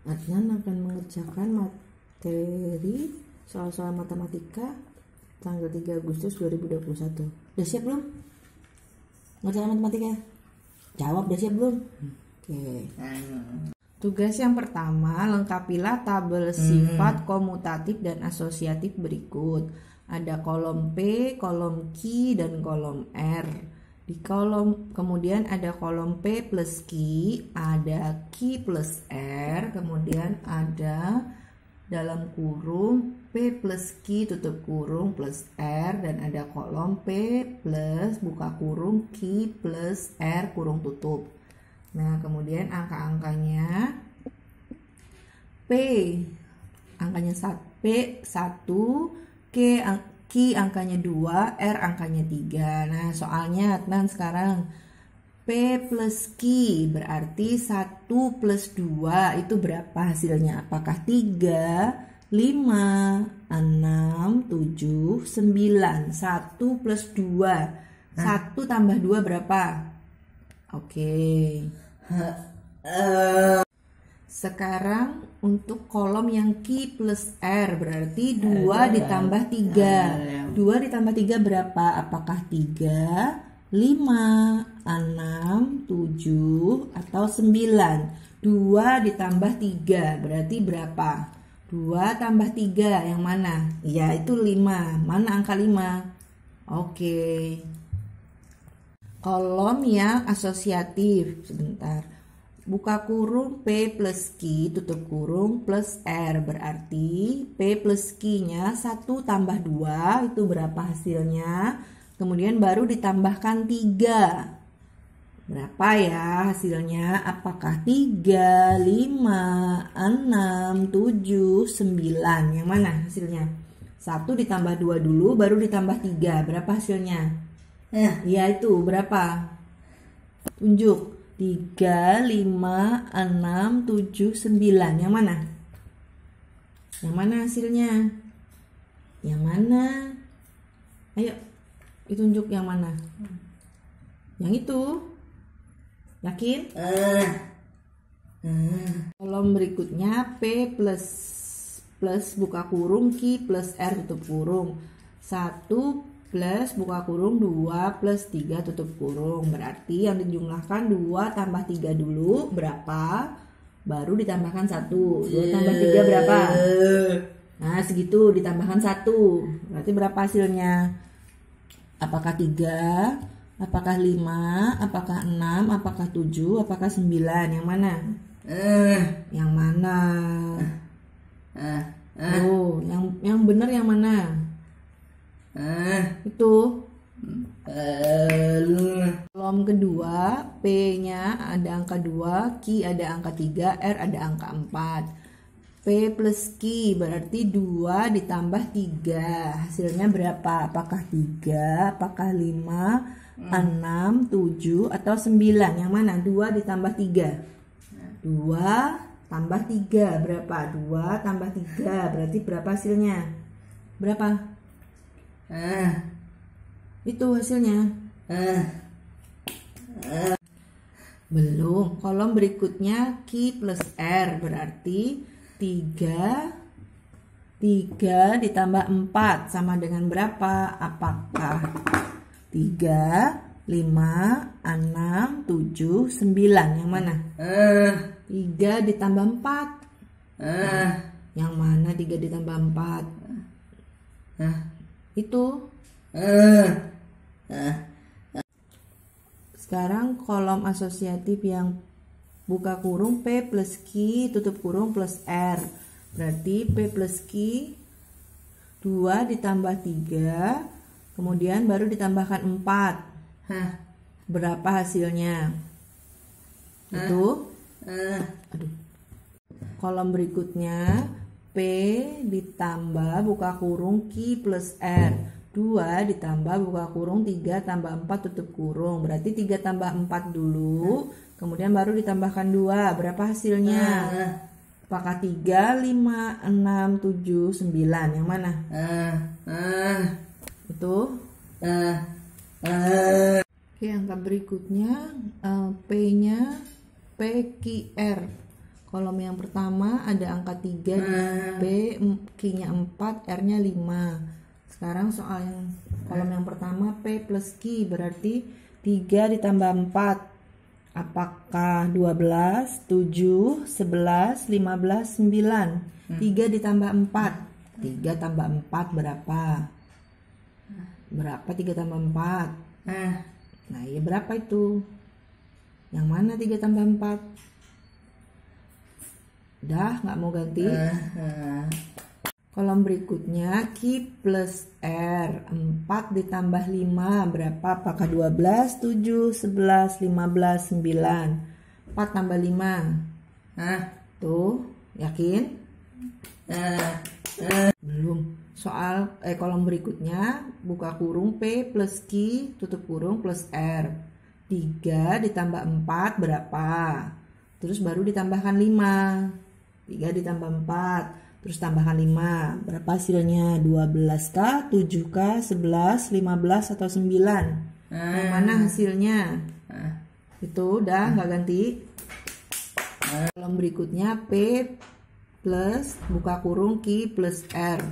Adnan akan mengerjakan materi soal-soal matematika tanggal 3 Agustus 2021. Udah siap belum? Ngerjakan matematika? Jawab, udah siap belum? Oke. Tugas yang pertama, lengkapilah tabel sifat komutatif dan asosiatif berikut. Ada kolom P, kolom Q, dan kolom R. Di kolom kemudian ada kolom P plus Q, ada Q plus R, kemudian ada dalam kurung P plus Q tutup kurung plus R, dan ada kolom P plus buka kurung Q plus R kurung tutup. Nah, kemudian angka-angkanya P angkanya P 1, Q angkanya 2, R angkanya 3. Nah, soalnya Adnan sekarang P plus Q berarti 1 plus 2 itu berapa hasilnya? Apakah 3, 5, 6, 7, 9? 1 plus 2. 1 tambah 2 berapa? Oke. Sekarang untuk kolom yang Q plus R berarti 2 ditambah 3. 2 ditambah 3 berapa? Apakah 3, 5, 6, 7 atau 9? 2 ditambah 3 berarti berapa? 2 tambah 3 yang mana? Ya, itu 5. Mana angka 5? Oke. Kolom yang asosiatif, sebentar. Buka kurung P plus Q tutup kurung plus R berarti P plus Q-nya 1 tambah 2 itu berapa hasilnya? Kemudian baru ditambahkan 3. Berapa ya hasilnya? Apakah 3, 5, 6, 7, 9? Yang mana hasilnya? 1 ditambah 2 dulu baru ditambah 3. Berapa hasilnya? Ya itu berapa? Tunjuk. 3, 5, 6, 7, 9. Yang mana? Yang mana hasilnya? Yang mana? Ayo, ditunjuk yang mana? Yang itu. Yakin? Kolom berikutnya P plus buka kurung Q plus R tutup kurung. 1 plus buka kurung 2 plus 3 tutup kurung. Berarti yang dijumlahkan 2 tambah 3 dulu berapa? Baru ditambahkan 1. 2 tambah 3 berapa? Nah, segitu ditambahkan 1. Berarti berapa hasilnya? Apakah 3? Apakah 5? Apakah 6? Apakah 7? Apakah 9? Yang mana? Yang mana? Oh, yang benar yang mana? Itu kolom kedua P-nya ada angka 2, Q ada angka 3, R ada angka 4. P plus Q berarti 2 ditambah 3. Hasilnya berapa? Apakah 3? Apakah 5? 6, 7 atau 9? Yang mana? 2 ditambah 3. 2 tambah 3 berapa? 2 tambah 3 berarti berapa hasilnya? Berapa? Itu hasilnya. Belum. Kolom berikutnya Q plus R berarti 3 ditambah 4 sama dengan berapa? Apakah 3, 5, 6, 7, 9? Yang mana? 3 ditambah 4. Yang mana 3 ditambah 4? Itu. Sekarang kolom asosiatif yang buka kurung P plus Q tutup kurung plus R. Berarti P plus Q 2 ditambah 3. Kemudian baru ditambahkan 4. Berapa hasilnya? Itu. Aduh. Kolom berikutnya P ditambah buka kurung Q plus R. 2 ditambah buka kurung 3 tambah 4 tutup kurung. Berarti 3 tambah 4 dulu. Kemudian baru ditambahkan 2. Berapa hasilnya? Apakah 3, 5, 6, 7, 9? Yang mana? Itu. Oke, angka berikutnya P-nya PQR. Kolom yang pertama ada angka 3 di P, Q-nya 4, R-nya 5. Sekarang soal yang kolom yang pertama P plus Q berarti 3 ditambah 4. Apakah 12, 7, 11, 15, 9? 3 ditambah 4. 3 tambah 4 berapa? Berapa 3 tambah 4? Nah, ya berapa itu? Yang mana 3 tambah 4? Udah, nggak mau ganti? Kolom berikutnya Q plus R. 4 ditambah 5 berapa? Apakah 12, 7, 11, 15, 9? 4 tambah 5. Tuh, yakin? Belum. Soal kolom berikutnya buka kurung P plus Q tutup kurung plus R. 3 ditambah 4 berapa? Terus baru ditambahkan 5. 3 ditambah 4 terus tambahkan 5. Berapa hasilnya? 12K, 7K, 11, 15 atau 9? Yang mana hasilnya? Itu udah nggak ganti. Kolom berikutnya P plus buka kurung Q plus R.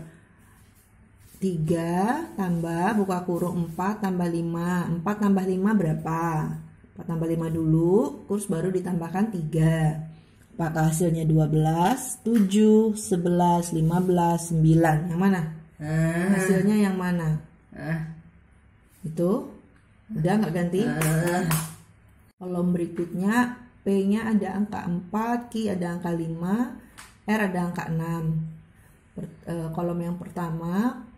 3 tambah buka kurung 4 tambah 5. 4 tambah 5 berapa? 4 tambah 5 dulu terus baru ditambahkan 3. Apakah hasilnya 12, 7, 11, 15, 9? Yang mana? Hasilnya yang mana? Itu udah nggak ganti. Kolom berikutnya P-nya ada angka 4, Q ada angka 5, R ada angka 6. Kolom yang pertama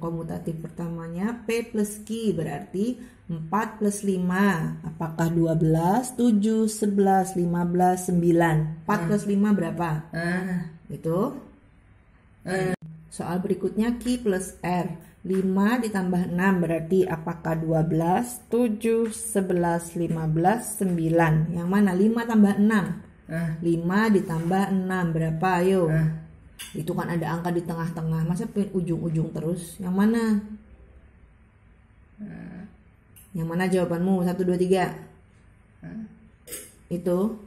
komutatif pertamanya P plus Q berarti 4 plus 5. Apakah 12, 7, 11, 15, 9? 4 plus 5 berapa? Itu. Soal berikutnya Q plus R. 5 ditambah 6 berarti apakah 12, 7, 11, 15, 9? Yang mana? 5 tambah 6. 5 ditambah 6 berapa? Ayo. Itu kan ada angka di tengah-tengah. Masa pengen ujung-ujung terus? Yang mana? Yang mana jawabanmu? 1, 2, 3. Itu.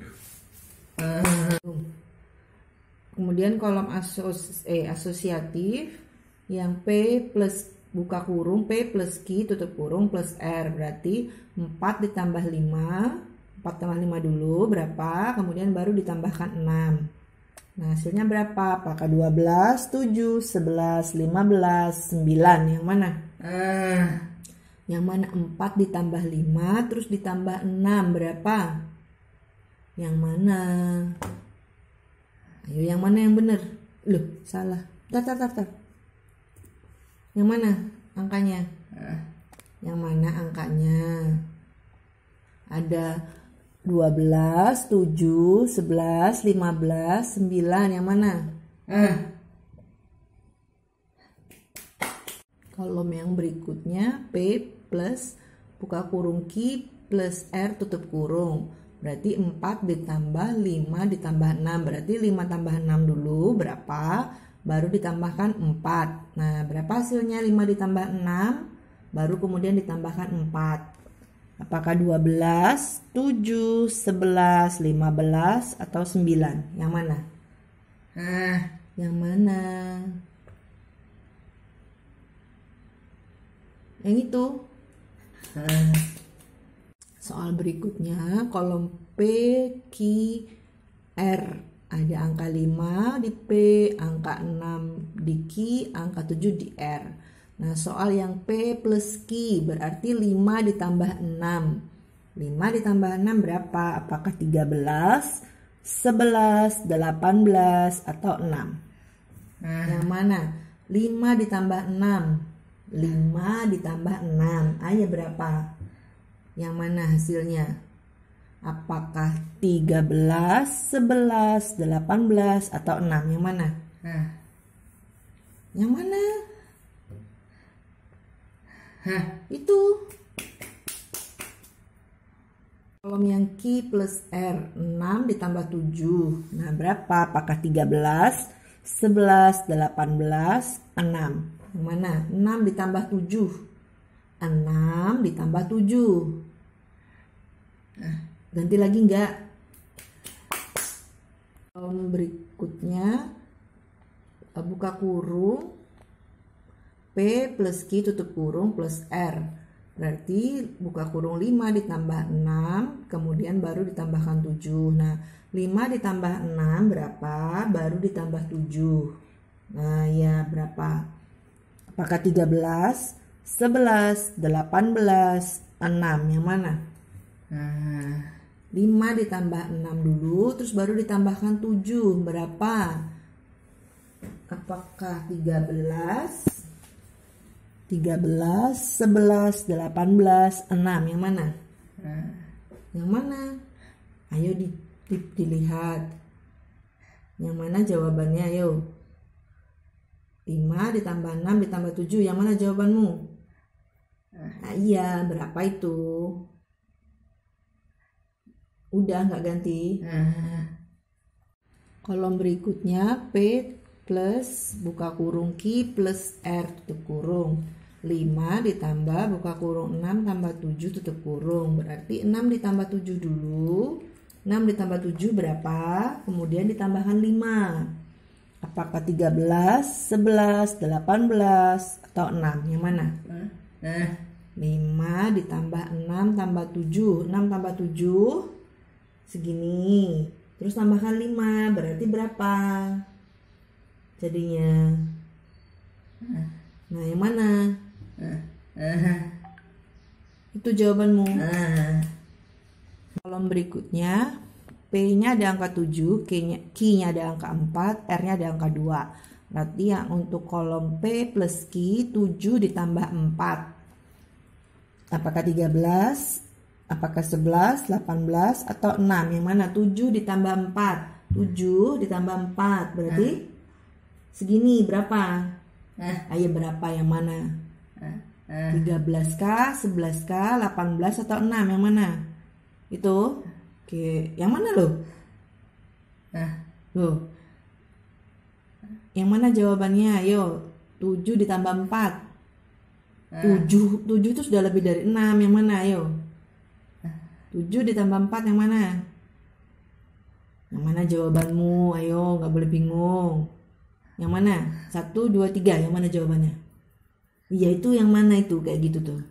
Kemudian kolom asosiatif yang P plus buka kurung P plus Q tutup kurung plus R berarti 4 ditambah 5. 4 tambah 5 dulu berapa? Kemudian baru ditambahkan 6. Nah, hasilnya berapa? Apakah 12, 7, 11, 15, 9? Yang mana? Yang mana? 4 ditambah 5 terus ditambah 6 berapa? Yang mana? Ayo, yang mana yang benar? Loh, salah. Tar. Yang mana angkanya? Yang mana angkanya? Ada 12, 7, 11, 15, 9. Yang mana? Kolom yang berikutnya P plus buka kurung Q plus R tutup kurung. Berarti 4 ditambah 5 ditambah 6. Berarti 5 tambah 6 dulu berapa? Baru ditambahkan 4. Nah, berapa hasilnya 5 ditambah 6? Baru kemudian ditambahkan 4. Apakah 12, 7, 11, 15, atau 9? Yang mana? Yang mana? Yang itu. Soal berikutnya kolom P, Q, R. Ada angka 5 di P, angka 6 di Q, angka 7 di R. Nah, soal yang P plus Q berarti 5 ditambah 6. 5 ditambah 6 berapa? Apakah 13, 11, 18, atau 6? Yang mana? 5 ditambah 6. 5 ditambah 6. Ayo berapa? Yang mana hasilnya? Apakah 13, 11, 18, atau 6? Yang mana? Yang mana? Itu. Kolom yang Q plus R. 6 ditambah 7. Nah, berapa? Apakah 13, 11, 18, 6? Yang mana? 6 ditambah 7. 6 ditambah 7. Ganti lagi enggak? Berikutnya buka kurung P plus Q tutup kurung plus R. Berarti buka kurung 5 ditambah 6, kemudian baru ditambahkan 7. Nah, 5 ditambah 6 berapa? Baru ditambah 7. Nah, ya berapa? Apakah 13, 11, 18, 6? Yang mana? 5 ditambah 6 dulu, terus baru ditambahkan 7. Berapa? Apakah 13, 11, 18, 6? Yang mana? Yang mana? Ayo dilihat. Yang mana jawabannya? Ayo. 5 ditambah 6 ditambah 7. Yang mana jawabanmu? Nah, iya, berapa itu? Udah nggak ganti? Kolom berikutnya P plus buka kurung Q plus R tutup kurung. 5 ditambah buka kurung 6 tambah 7 tutup kurung. Berarti 6 ditambah 7 dulu. 6 ditambah 7 berapa? Kemudian ditambahkan 5. Apakah 13, 11, 18, atau 6? Yang mana? 5 ditambah 6 tambah 7. 6 tambah 7 segini. Terus tambahkan 5. Berarti berapa jadinya? Nah, yang mana? Itu jawabanmu. Kolom berikutnya P-nya ada angka 7, Q-nya ada angka 4, R-nya ada angka 2. Berarti yang untuk kolom P plus Q 7 ditambah 4. Apakah 13? Apakah 11, 18, atau 6? Yang mana? 7 ditambah 4. 7 ditambah 4. Berarti segini berapa? Ayo berapa? Yang mana? 13K, 11K, 18, atau 6? Yang mana? Itu? Oke, yang mana loh? Loh. Yang mana jawabannya? Ayo, 7 ditambah 4. 7 itu sudah lebih dari 6. Yang mana? Ayo. 7 ditambah 4 yang mana? Yang mana jawabanmu? Ayo, nggak boleh bingung. Yang mana? 1, 2, 3. Yang mana jawabannya? Iya, itu yang mana itu? Kayak gitu tuh.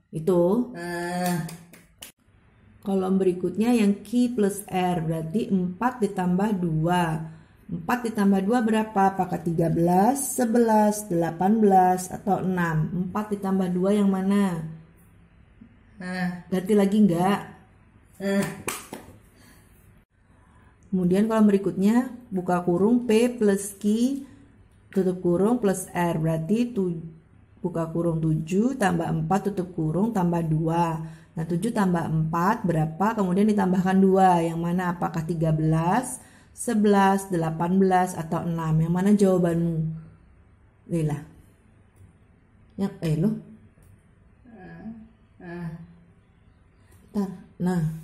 Itu. Kolom berikutnya yang Q plus R. Berarti 4 ditambah 2. 4 ditambah 2 berapa? Apakah 13, 11, 18, atau 6? 4 ditambah 2 yang mana? Ganti lagi enggak? Kemudian kolom berikutnya buka kurung P plus Q tutup kurung plus R. Berarti buka kurung 7 tambah 4 tutup kurung tambah 2. Nah, 7 tambah 4 berapa? Kemudian ditambahkan 2. Yang mana? Apakah 13, 11, 18, atau 6? Yang mana jawabanmu? Lila. Yang loh. Bentar. Nah,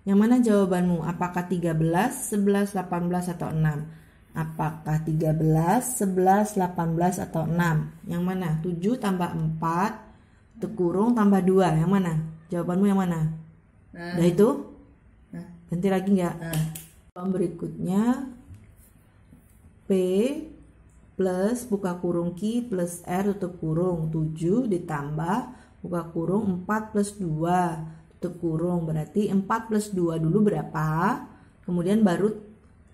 yang mana jawabanmu? Apakah 13, 11, 18, atau 6? Apakah 13, 11, 18, atau 6? Yang mana? 7 tambah 4 tutup kurung tambah 2. Yang mana? Jawabanmu yang mana? Udah itu? Ganti lagi nggak? Kolom berikutnya P plus buka kurung Q plus R tutup kurung 7 ditambah buka kurung 4 plus 2 tutup kurung. Berarti 4 plus 2 dulu berapa? Kemudian baru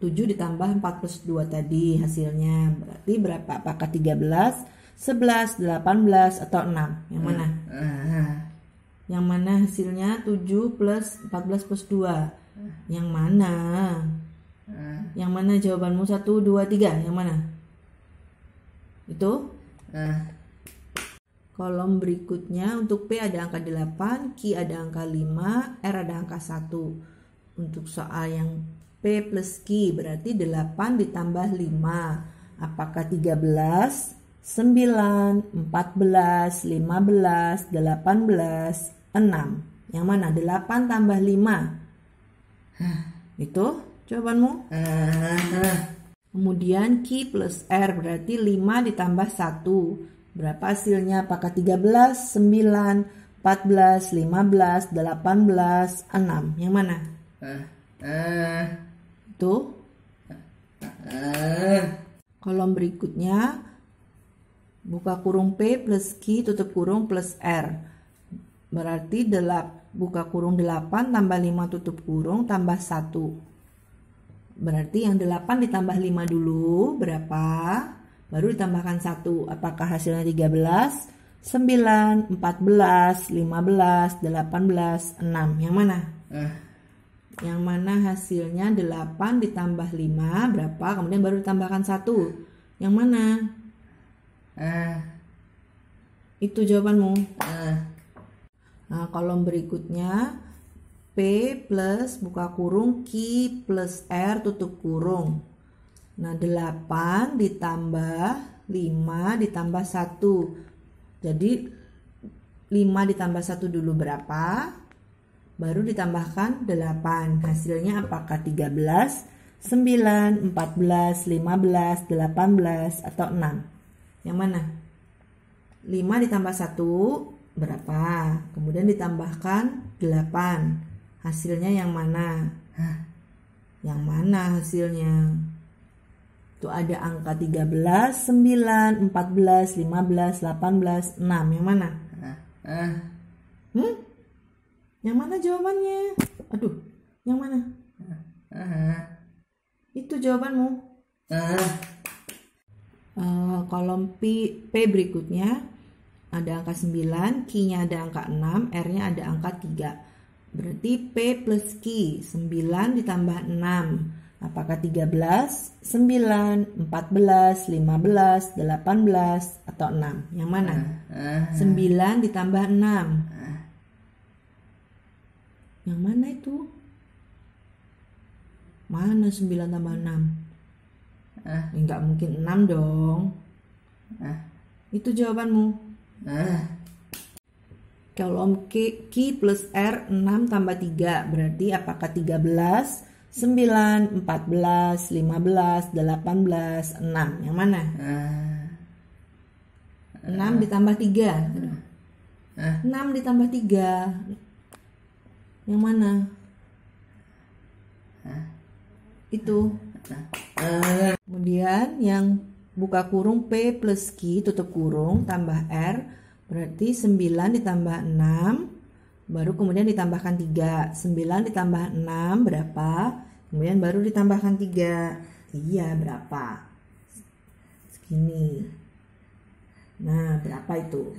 7 ditambah 4 plus 2 tadi hasilnya. Berarti berapa? Apakah 13, 11, 18, atau 6? Yang mana? Yang mana hasilnya? 7 plus 14 plus 2. Yang mana? Yang mana jawabanmu? 1, 2, 3. Yang mana? Itu? Kolom berikutnya untuk P ada angka 8, Q ada angka 5, R ada angka 1. Untuk soal yang P plus Q berarti 8 ditambah 5. Apakah 13, 9, 14, 15, 18, 6? Yang mana? 8 tambah 5. Itu jawabanmu. Kemudian Q plus R berarti 5 ditambah 1. Berapa hasilnya? Apakah 13, 9, 14, 15, 18, 6? Yang mana? Tuh. Kolom berikutnya buka kurung P plus Q tutup kurung plus R. Berarti buka kurung 8 tambah 5 tutup kurung tambah 1. Berarti yang 8 ditambah 5 dulu berapa? Baru ditambahkan 1. Apakah hasilnya 13, 9, 14, 15, 18, 6? Yang mana? Yang mana hasilnya 8 ditambah 5 berapa? Kemudian baru ditambahkan 1. Yang mana? Itu jawabanmu. Nah, kolom berikutnya P plus buka kurung Q plus R tutup kurung. Nah, 8 ditambah 5 ditambah 1. Jadi 5 ditambah 1 dulu berapa? Baru ditambahkan 8. Hasilnya apakah 13, 9, 14, 15, 18, atau 6? Yang mana? 5 ditambah 1 berapa? Kemudian ditambahkan 8. Hasilnya yang mana? Yang mana hasilnya? Itu ada angka 13, 9, 14, 15, 18, 6. Yang mana? Yang mana jawabannya? Aduh, yang mana? Itu jawabanmu. Kolom P berikutnya ada angka 9, Q-nya ada angka 6, R-nya ada angka 3. Berarti P plus Q, 9 ditambah 6. Apakah 13, 9, 14, 15, 18, atau 6? Yang mana? 9 ditambah 6. Yang mana itu? Mana 9 tambah 6? Enggak mungkin 6 dong. Itu jawabanmu. Kolom Q plus R 6 tambah 3. Berarti apakah 13, 9, 14, 15, 18, 6? Yang mana? 6 ditambah 3. 6 ditambah 3. Yang mana? Itu. Kemudian yang buka kurung P plus Q tutup kurung tambah R. Berarti 9 ditambah 6. Baru kemudian ditambahkan 3. 9 ditambah 6 berapa? Kemudian baru ditambahkan 3. Iya, berapa? Segini. Nah, berapa itu?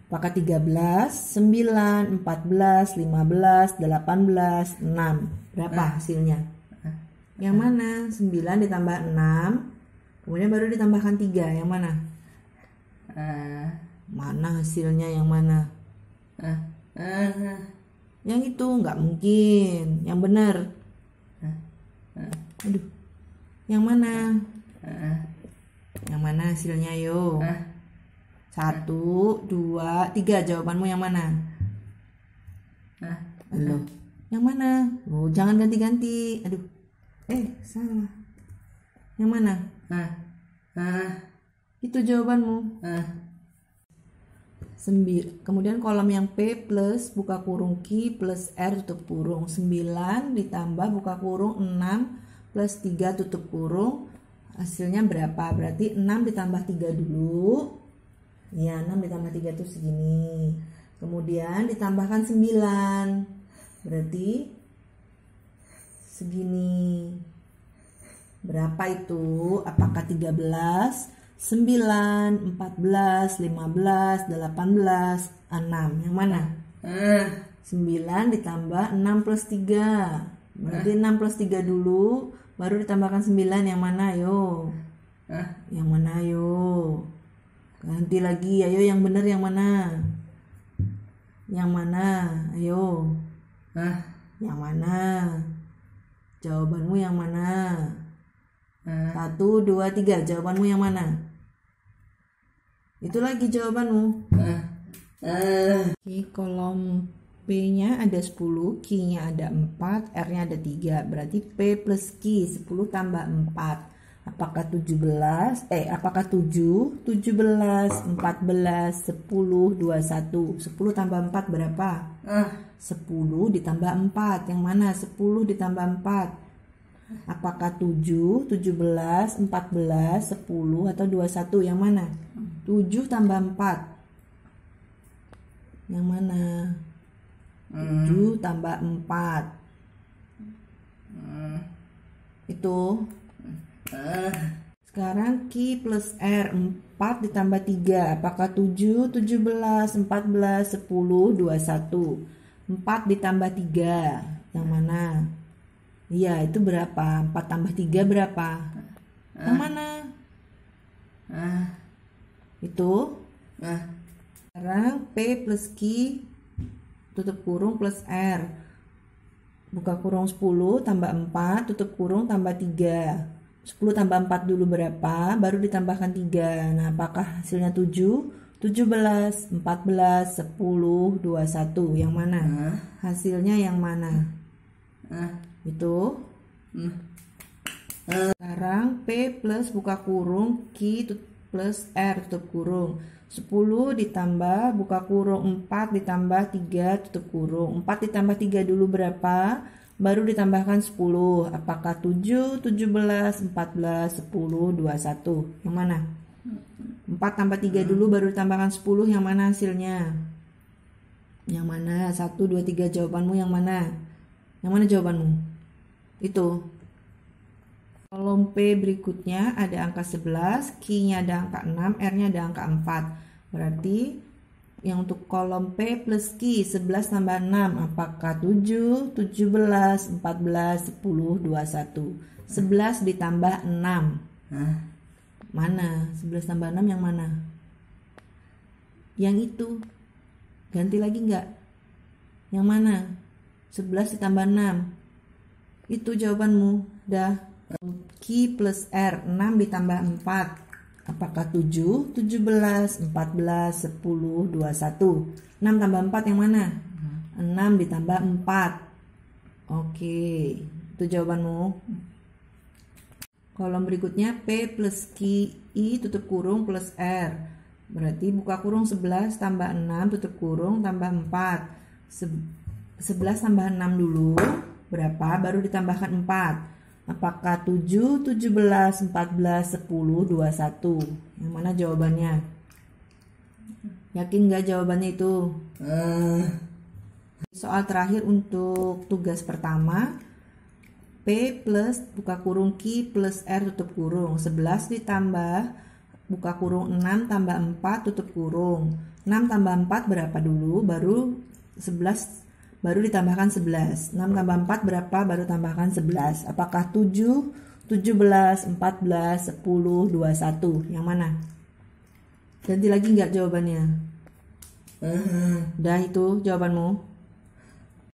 Apakah 13, 9, 14, 15, 18, 6? Berapa hasilnya? Yang mana? 9 ditambah 6. Kemudian baru ditambahkan 3. Yang mana? Mana hasilnya yang mana? Yang itu nggak mungkin. Yang benar. Aduh. Yang mana? Yang mana hasilnya yo? 1, 2, 3. Jawabanmu yang mana? Halo. Yang mana? Oh, jangan ganti-ganti. Aduh. Salah. Yang mana? Itu jawabanmu. Kemudian kolom yang P plus buka kurung Q plus R tutup kurung. 9 ditambah buka kurung 6 plus 3 tutup kurung. Hasilnya berapa? Berarti 6 ditambah 3 dulu. Ya, 6 ditambah 3 itu segini. Kemudian ditambahkan 9. Berarti segini. Berapa itu? Apakah 13, 9, 14, 15, 18, 6? Yang mana? 9 ditambah 6 plus 3. Berarti 6 plus 3 dulu. Baru ditambahkan 9. Yang mana? Ayo. Yang mana? Ayo. Ganti lagi. Ayo, yang benar yang mana? Yang mana? Ayo. Yang mana? Jawabanmu yang mana? 1, 2, 3. Jawabanmu yang mana? Itu lagi jawabanmu. Oke, kolom P-nya ada 10, Q-nya ada 4, R-nya ada 3. Berarti P plus Q 10 tambah 4. Apakah 17? Apakah 7? 17, 14, 10, 21. 10 tambah 4 berapa? 10 ditambah 4. Yang mana? 10 ditambah 4. Apakah 7, 17, 14, 10 atau 21? Yang mana? 7 tambah 4. Yang mana? 7 tambah 4. Itu. Sekarang Q plus R, 4 ditambah 3. Apakah 7, 17, 14, 10, 21? 4 ditambah 3. Yang mana? Iya, itu berapa? 4 tambah 3 berapa? Yang mana? Itu. Sekarang P plus Q tutup kurung plus R. Buka kurung 10 tambah 4 tutup kurung tambah 3. 10 tambah 4 dulu berapa? Baru ditambahkan 3. Nah, apakah hasilnya 7, 17, 14, 10, 21? Yang mana? Hasilnya yang mana? Itu. Sekarang P plus buka kurung Q plus R tutup kurung. 10 ditambah buka kurung 4 ditambah 3 tutup kurung. 4 ditambah 3 dulu berapa? Baru ditambahkan 10. Apakah 7, 17, 14, 10, 21? Yang mana? 4 tambah 3 dulu baru ditambahkan 10. Yang mana hasilnya? Yang mana? 1, 2, 3 jawabanmu yang mana? Yang mana jawabanmu? Itu. Kolom P berikutnya ada angka 11, Q-nya ada angka 6, R-nya ada angka 4. Berarti yang untuk kolom P plus Q 11 tambah 6, apakah 7, 17, 14, 10, 21? 11 ditambah 6. Mana? 11 tambah 6 yang mana? Yang itu. Ganti lagi enggak? Yang mana? 11 ditambah 6. Itu jawabanmu. Dah. Q plus R, 6 ditambah 4. Apakah 7, 17, 14, 10, 21? 6 tambah 4 yang mana? 6 ditambah 4. Oke, itu jawabanmu. Kolom berikutnya P plus Q I tutup kurung plus R. Berarti buka kurung 11 tambah 6 tutup kurung tambah 4. 11 tambah 6 dulu berapa? Baru ditambahkan 4. Apakah 7, 17, 14, 10, 21? Yang mana jawabannya? Yakin nggak jawabannya itu? Soal terakhir untuk tugas pertama. P plus buka kurung Q plus R tutup kurung. 11 ditambah buka kurung 6 tambah 4 tutup kurung. 6 tambah 4 berapa dulu? Baru 11. Baru ditambahkan 11. 6 tambah 4 berapa? Baru tambahkan 11. Apakah 7, 17, 14, 10, 21? Yang mana? Ganti lagi nggak jawabannya? Udah itu jawabanmu.